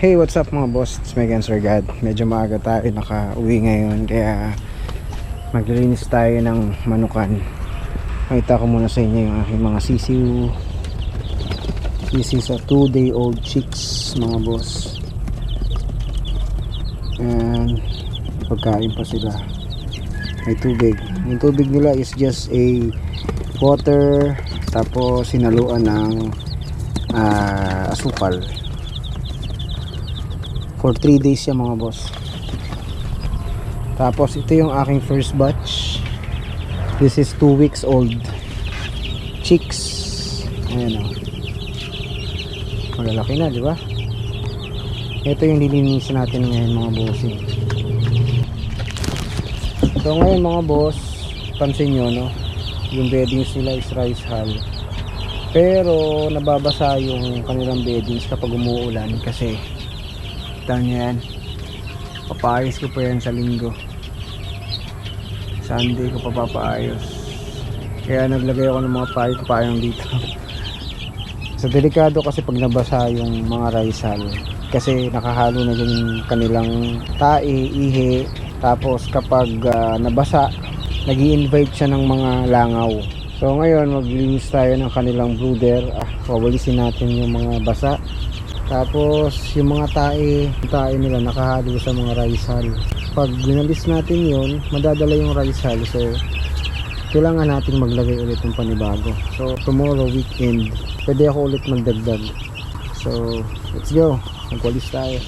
Hey, what's up mga boss? It's Megan Sir God. Medyo maaga tayo naka-uwi ngayon, kaya maglilinis tayo ng manukan. Makita ko muna sa inyo yung aking mga sisiw. This is a 2-day-old chicks mga boss. And pagkain pa sila. May tubig. Yung tubig nila is just a water, tapos sinaluan ng asukal. For 3 days yan mga boss. Tapos ito yung aking first batch. This is 2 weeks old chicks. Ayan o, malalaki na, di ba? Ito yung lilinisin natin ngayon mga bossing. So ngayon mga boss, pansin nyo no, yung beddings nila is rice hull, pero nababasa yung kanilang beddings kapag umuulan. Kasi kita nyo yan, papaayos ko pa yan sa linggo, Sunday ko pa papaayos, kaya naglagay ako ng mga payong dito. So delikado kasi pag nabasa yung mga rice hull, kasi nakahalo na dyan yung kanilang tae, ihi. Tapos kapag nabasa, nag-i-invite siya ng mga langaw. So ngayon maglilinis tayo ng kanilang brooder. Wawalisin natin yung mga basa. Tapos yung mga tae nila nakahalo sa mga rice hull. Pag binalis natin yun, madadala yung rice hull. So kailangan natin maglagay ulit ng panibago. So tomorrow weekend, pwede ako ulit magdagdag. So let's go, magwalis tayo.